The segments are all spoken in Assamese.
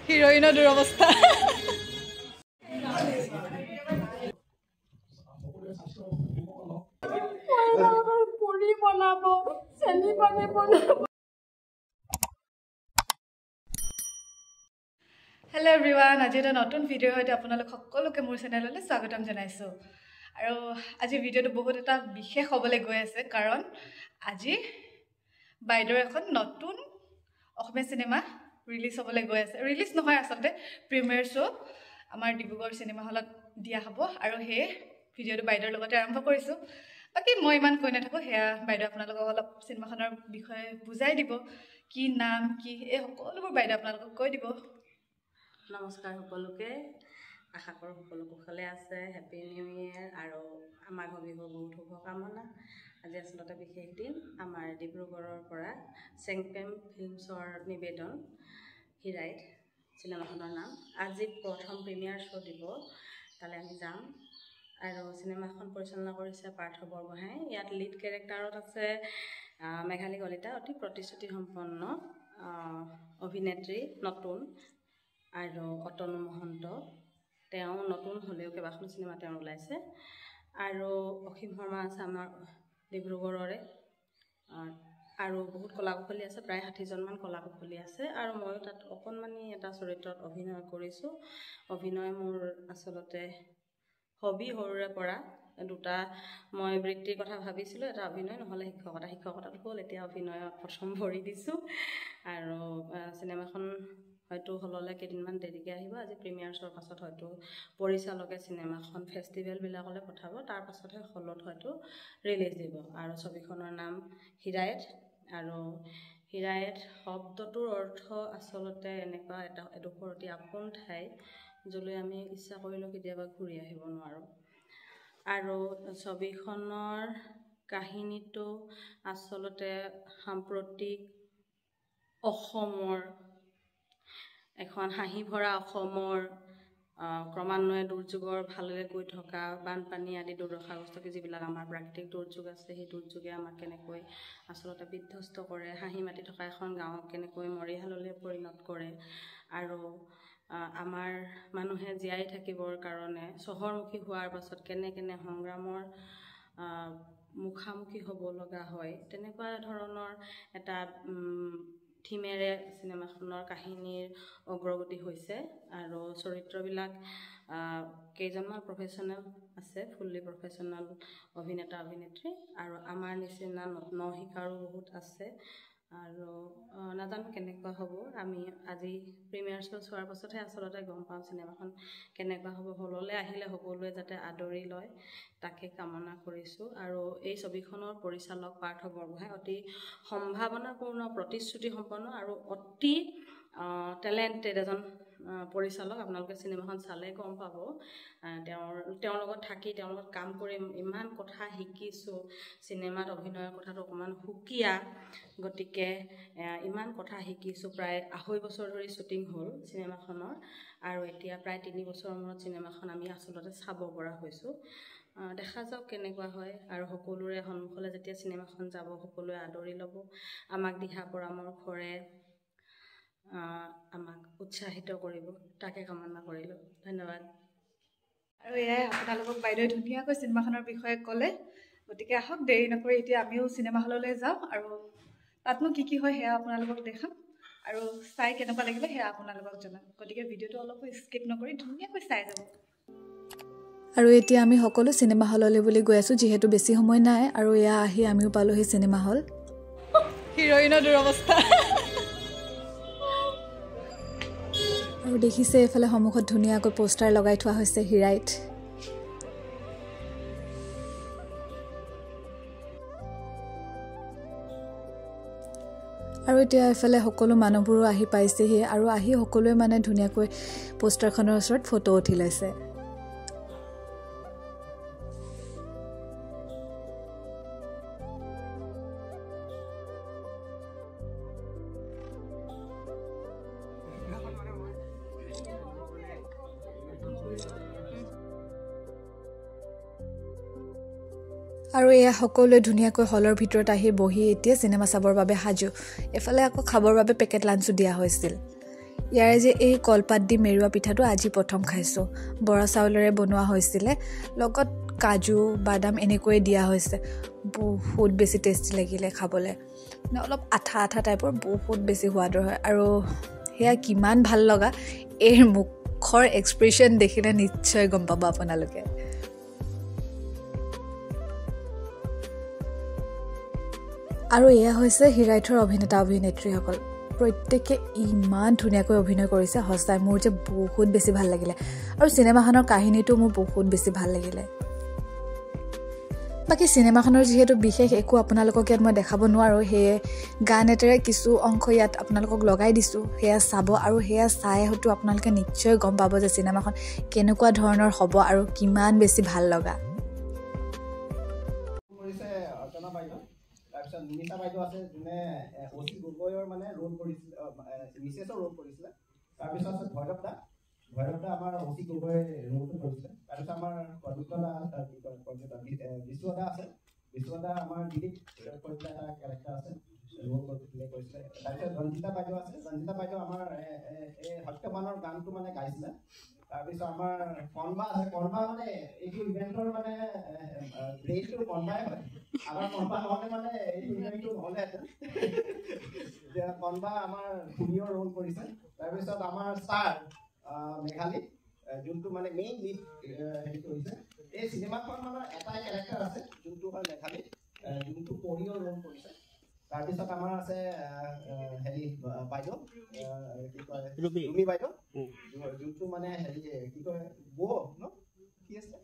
হিৰোইনৰ দুৰৱস্থা পুৰি বনাব চেনি পানী বনাব হেল্ল' এভৰিৱান আজি এটা নতুন ভিডিঅ'ৰ সৈতে আপোনালোক সকলোকে মোৰ চেনেললৈ স্বাগতম জনাইছোঁ আৰু আজি ভিডিঅ'টো বহুত এটা বিশেষ হ'বলৈ গৈ আছে কাৰণ আজি বাইদেউৰ এখন নতুন অসমীয়া চিনেমা ৰিলিজ হ'বলৈ গৈ আছে ৰিলিজ নহয় আচলতে প্ৰিমিয়াৰ শ্ব' আমাৰ ডিব্ৰুগড় চিনেমা হলত দিয়া হ'ব আৰু সেই ভিডিঅ'টো বাইদেউৰ লগতে আৰম্ভ কৰিছোঁ বাকী মই ইমান কৈ নাথাকোঁ সেয়া বাইদেউ আপোনালোকক অলপ চিনেমাখনৰ বিষয়ে বুজাই দিব কি নাম কি এই সকলোবোৰ বাইদেউ আপোনালোকক কৈ দিব নমস্কাৰ সকলোকে আশা কৰোঁ সকলো কুশলে আছে হেপী নিউ ইয়েৰ আৰু আমাৰ বিহুৰ বহুত শুভকামনা আজি আচলতে বিশেষ দিন আমাৰ ডিব্ৰুগড়ৰ পৰা চেংপেম ফিল্মছৰ নিবেদন হিৰাইট চিনেমাখনৰ নাম আজি প্ৰথম প্ৰিমিয়াৰ শ্ব' দিব তালৈ আমি যাম আৰু চিনেমাখন পৰিচালনা কৰিছে পাৰ্থ বৰগোহাঁই ইয়াত লিড কেৰেক্টাৰত আছে মেঘালী কলিতা অতি প্ৰতিশ্ৰুতিসম্পন্ন অভিনেত্ৰী নতুন আৰু অতনু মহন্ত তেওঁ নতুন হ'লেও কেইবাখন চিনেমা তেওঁ ওলাইছে আৰু অসীম শৰ্মা আছে আমাৰ ডিব্ৰুগড়ৰে আৰু বহুত কলাকুশলী আছে প্ৰায় 60জনমান কলাকুশলী আছে আৰু ময়ো তাত অকণমানি এটা চৰিত্ৰত অভিনয় কৰিছোঁ অভিনয় মোৰ আচলতে হবি সৰুৰে পৰা দুটা মই বৃত্তিৰ কথা ভাবিছিলোঁ এটা অভিনয় নহ'লে শিক্ষকতাটো হ'ল এতিয়া অভিনয়ত প্ৰথম ভৰি দিছোঁ আৰু চিনেমাখন হয়তো হললৈ কেইদিনমান দেৰিকৈ আহিব আজি প্ৰিমিয়াৰ শ্ব'ৰ পাছত হয়তো পৰিচালকে চিনেমাখন ফেষ্টিভেলবিলাকলৈ পঠাব তাৰ পাছতহে হলত হয়তো ৰিলিজ দিব আৰু ছবিখনৰ নাম হিৰাইট আৰু হিৰাইট শব্দটোৰ অৰ্থ আচলতে এনেকুৱা এডোখৰ অতি আপোন ঠাই য'লৈ আমি ইচ্ছা কৰিলেও কেতিয়াবা ঘূৰি আহিব নোৱাৰোঁ আৰু ছবিখনৰ কাহিনীটো আচলতে সাম্প্ৰতিক অসমৰ এখন হাঁহি ভৰা অসমৰ ক্ৰমান্বয়ে দুৰ্যোগৰ ভালেৰে গৈ থকা বানপানী আদি দুৰ্দশাগ্ৰস্ত যিবিলাক আমাৰ প্ৰাকৃতিক দুৰ্যোগ আছে সেই দুৰ্যোগে আমাক কেনেকৈ আচলতে বিধ্বস্ত কৰে হাঁহি মাতি থকা এখন গাঁৱক কেনেকৈ মৰিহাললৈ পৰিণত কৰে আৰু আমাৰ মানুহে জীয়াই থাকিবৰ কাৰণে চহৰমুখী হোৱাৰ পাছত কেনে সংগ্ৰামৰ মুখামুখি হ'ব লগা হয় তেনেকুৱা ধৰণৰ এটা থিমেৰে চিনেমাখনৰ কাহিনীৰ অগ্ৰগতি হৈছে আৰু চৰিত্ৰবিলাক কেইজনমান প্ৰফেশ্যনেল আছে ফুল্লি প্ৰফেশ্যনেল অভিনেতা অভিনেত্ৰী আৰু আমাৰ নিচিনা নশিকাৰো বহুত আছে আৰু নাজানো কেনেকুৱা হ'ব আমি আজি প্ৰিমিয়াৰ শ্ব' চোৱাৰ পাছতহে আচলতে গম পাওঁ চিনেমাখন কেনেকুৱা হ'ব হললৈ আহিলে সকলোৱে যাতে আদৰি লয় তাকে কামনা কৰিছোঁ আৰু এই ছবিখনৰ পৰিচালক পাৰ্থ বৰগোহাঁই অতি সম্ভাৱনাপূৰ্ণ প্ৰতিশ্ৰুতিসম্পন্ন আৰু অতি টেলেণ্টেড এজন পৰিচালক আপোনালোকে চিনেমাখন চালে গম পাব তেওঁৰ লগত থাকি তেওঁৰ লগত কাম কৰি ইমান কথা শিকিছোঁ চিনেমাত অভিনয়ৰ কথাটো অকণমান সুকীয়া গতিকে ইমান কথা শিকিছোঁ প্ৰায় 2.5 বছৰ ধৰি শ্বুটিং হ'ল চিনেমাখনৰ আৰু এতিয়া প্ৰায় 3 বছৰৰ মূৰত চিনেমাখন আমি আচলতে চাব পৰা হৈছোঁ দেখা যাওক কেনেকুৱা হয় আৰু সকলোৰে সন্মুখলৈ যেতিয়া চিনেমাখন যাব সকলোৱে আদৰি ল'ব আমাক দিহা পৰামৰ্শৰে আমাক উৎসাহিত কৰিব তাকে কামনা কৰিলোঁ ধন্যবাদ আৰু এয়াই আপোনালোকক বাইদেৱে ধুনীয়াকৈ চিনেমাখনৰ বিষয়ে ক'লে গতিকে আহক দেৰি নকৰি এতিয়া আমিও চিনেমা হললৈ যাওঁ আৰু তাতনো কি হয় সেয়া আপোনালোকক দেখাম আৰু চাই কেনেকুৱা লাগিলে সেয়া আপোনালোকক জনাম গতিকে ভিডিঅ'টো অলপ স্কিপ নকৰি ধুনীয়াকৈ চাই যাব আৰু এতিয়া আমি সকলো চিনেমা হললৈ বুলি গৈ আছোঁ যিহেতু বেছি সময় নাই আৰু এয়া আহি আমিও পালোহি চিনেমা হল হিৰোইনৰ দুৰৱস্থা আৰু দেখিছে এইফালে সন্মুখত ধুনীয়াকৈ পোষ্টাৰ লগাই থোৱা হৈছে হিৰাইট আৰু এতিয়া এইফালে সকলো মানুহবোৰো আহি পাইছেহি আৰু আহি সকলোৱে মানে ধুনীয়াকৈ পোষ্টাৰখনৰ ওচৰত ফটো উঠি লৈছে আৰু এয়া সকলোৱে ধুনীয়াকৈ হলৰ ভিতৰত আহি বহি এতিয়া চিনেমা চাবৰ বাবে সাজু এফালে আকৌ খাবৰ বাবে পেকেট লাঞ্চো দিয়া হৈছিল ইয়াৰে যে এই কলপাত দি মেৰুৱা পিঠাটো আজি প্ৰথম খাইছোঁ বৰা চাউলেৰে বনোৱা হৈছিলে লগত কাজু বাদাম এনেকৈয়ে দিয়া হৈছে বহুত বেছি টেষ্টি লাগিলে খাবলৈ অলপ আঠা আঠা টাইপৰ বহুত বেছি সোৱাদৰ হয় আৰু সেয়া কিমান ভাল লগা এই মুখৰ এক্সপ্ৰেশ্যন দেখিলে নিশ্চয় গম পাব আপোনালোকে আৰু এয়া হৈছে হিৰাইথৰ অভিনেতা অভিনেত্ৰীসকল প্ৰত্যেকে ইমান ধুনীয়াকৈ অভিনয় কৰিছে সঁচাই মোৰ যে বহুত বেছি ভাল লাগিলে আৰু চিনেমাখনৰ কাহিনীটো মোৰ বহুত বেছি ভাল লাগিলে বাকি চিনেমাখনৰ যিহেতু বিশেষ একো আপোনালোকক ইয়াত মই দেখাব নোৱাৰোঁ সেয়ে গান এটাৰে কিছু অংশ ইয়াত আপোনালোকক লগাই দিছোঁ সেয়া চাব আৰু সেয়া চাই হয়তো আপোনালোকে নিশ্চয় গম পাব যে চিনেমাখন কেনেকুৱা ধৰণৰ হ'ব আৰু কিমান বেছি ভাল লগা নিমিতা বাইদেউ আছে যোনে অচি গগৈৰ মানে ৰোল কৰিছিলে মিছেছৰ ৰোল কৰিছিলে তাৰপিছত আছে ভৈৰৱ দা আমাৰ অচি গগৈ ৰোলটো কৰিছিলে তাৰপিছত আমাৰ কবিতা বিশ্বদা আছে বিশ্বদা আমাৰ দিলীপ কবিতা এটা কেৰেক্টাৰ আছে ৰোল কৰিছিলে তাৰপিছত ৰঞ্জিতা বাইদেউ আছে ৰঞ্জিতা বাইদেউ আমাৰ এই সত্যবানৰ গানটো মানে গাইছিলে তাৰপিছত আমাৰ কণবা আছে কণবা মানে এইটো ইভেণ্টৰ মানে ব্ৰেইনটো কণবাই হয় আমাৰ কণবা নহ'লে মানে এইটো ইভেণ্টটো নহ'লেহেঁতেন কণবা আমাৰ ভূমিৰ ৰোল কৰিছে তাৰপিছত আমাৰ ষ্টাৰ মেঘালী যোনটো মানে মেইন লিড হেৰি কৰিছে এই চিনেমাখন মানে এটাই কেৰেক্টাৰ আছে যোনটো হয় মেঘালী যোনটো পৰিয়ৰ ৰোল কৰিছে তাৰপিছত আমাৰ আছে হেৰি বাইদেউ কি কয় ৰুমি বাইদেউ যোনটো মানে হেৰি কি কয় বৌ ন কি আছে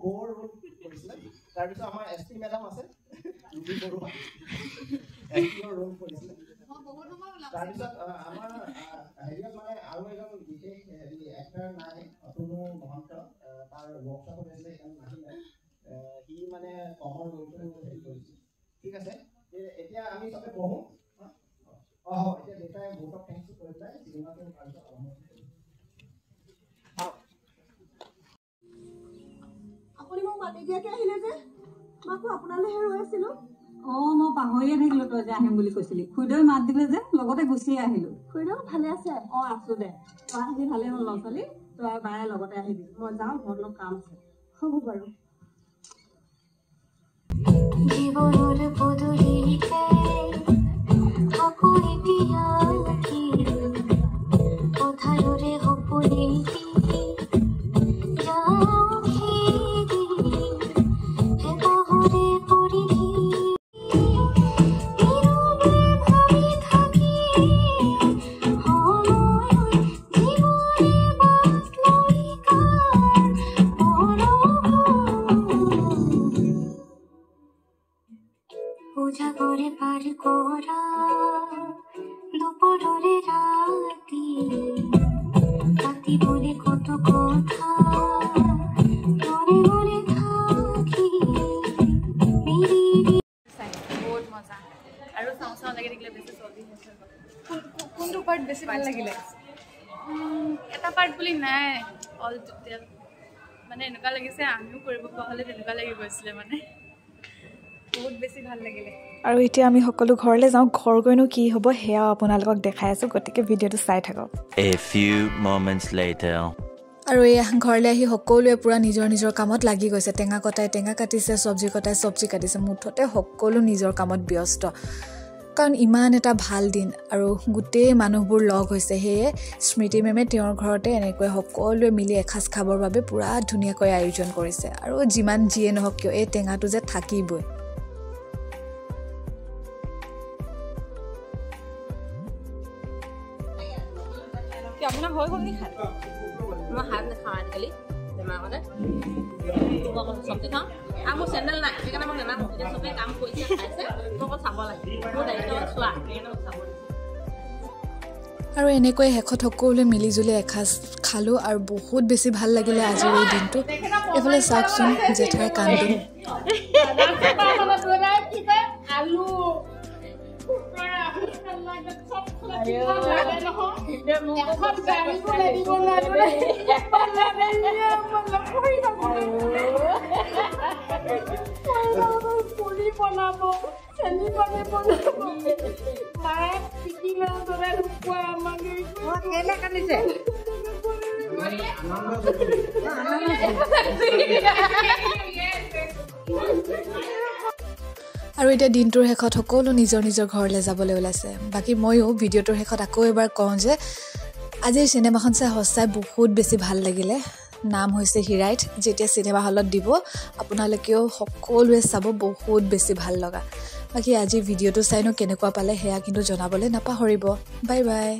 বৌৰ ৰোল কৰিছিলে তাৰপিছত আমাৰ এছ পি মেডাম আছে ৰুবি বৰুৱা এছ পিৰ ৰোল কৰিছিলে তাৰপিছত আমাৰ হেৰিয়ত মানে আৰু এজন বিশেষ হেৰি এক্টাৰ নাই অতুনু মহন্ত তাৰ ৱৰ্কশ্বপত আছিলে সেইকাৰণে নাহিলে সি মানে কমৰ ৰোলটো হেৰি কৰিছে ঠিক আছে এতিয়া আমি চবে পঢ়োঁ এতিয়া দেউতাই বহুতক থেংকছ কৰি পেলাই চিনেমাটো তাৰপিছত আৰম্ভ আপুনি মোক মাতি দিয়াকে আহিলে যে মই আকৌ আপোনালৈহে ৰৈ আছিলো মই পাহৰিয়ে থাকিলো তই যে আহিম বুলি কৈছিলি খুইদেউ মাত দিলে যে লগতে গুচি আহিলো খুইদেউ ভালে আছে আছো দে তই আহি ভালে হ'ল ল'ৰা ছোৱালী তই আৰু বায়ে লগতে আহিবি মই যাওঁ ঘৰত অলপ কাম আছে হ'ব বাৰু জীবনের পদূলিতে আকুই পিয়াকি কোথায়রে হপুনি পূজা করে পার করা দুপুরে রাতি রাতি বলে কত কথা মনে মনে থাকি বহুত মজা আৰু চাওঁ চাওঁ লাগি থাকিলে বেছি চলি কোনটো পাৰ্ট বেছি ভাল লাগিলে এটা পাৰ্ট বুলি নাই অল টোটেল মানে এনেকুৱা লাগিছে আমিও কৰিব পৰা হ'লে তেনেকুৱা লাগি গৈছিলে মানে বহুত বেছি ভাল লাগিলে আৰু এতিয়া আমি সকলো ঘৰলৈ যাওঁ ঘৰ গৈনো কি হ'ব সেয়াও আপোনালোকক দেখাই আছোঁ গতিকে ভিডিঅ'টো চাই থাকক A few moments later আৰু এয়া ঘৰলৈ আহি সকলোৱে পূৰা নিজৰ নিজৰ কামত লাগি গৈছে টেঙা কটাই টেঙা কাটিছে চব্জি কটাই চব্জি কাটিছে মুঠতে সকলো নিজৰ কামত ব্যস্ত কাৰণ ইমান এটা ভাল দিন আৰু গোটেই মানুহবোৰ লগ হৈছে সেয়ে স্মৃতি মেমে তেওঁৰ ঘৰতে এনেকৈ সকলোৱে মিলি এসাঁজ খাবৰ বাবে পূৰা ধুনীয়াকৈ আয়োজন কৰিছে আৰু যিমান যিয়ে নহওক কিয় এই টেঙাটো যে থাকিবই আপোনাৰ হৈ গ'ল নেকি খাই মই হাত নাখাওঁ আজিকালি বেমাৰতে মই অকল চব্জি খাওঁ আৰু মোৰ চেণ্ডেল নাই সেইকাৰণে মই নেনাখোঁ এতিয়া চবেই কাম কৰিছে খাইছে মই অকল চাব লাগে মোৰ দায়িত্ব চোৱা সেইকাৰণে মই চাব আৰু এনেকৈ শেষত সকলোৱে মিলিজুলি এসাঁজ খালোঁ আৰু বহুত বেছি ভাল লাগিলে আজিৰ এই দিনটো এইফালে চাওকচোন জেঠাই কান্দো আলু আৰু এতিয়া দিনটোৰ শেষত সকলো নিজৰ নিজৰ ঘৰলৈ যাবলৈ ওলাইছে বাকী ময়ো ভিডিঅ'টোৰ শেষত আকৌ এবাৰ কওঁ যে আজিৰ চিনেমাখন চাই সঁচাই বহুত বেছি ভাল লাগিলে নাম হৈছে হিৰাইট যেতিয়া চিনেমা হলত দিব আপোনালোকেও সকলোৱে চাব বহুত বেছি ভাল লগা বাকী আজি ভিডিঅ'টো চাইনো কেনেকুৱা পালে সেয়া কিন্তু জনাবলৈ নাপাহৰিব বাই বাই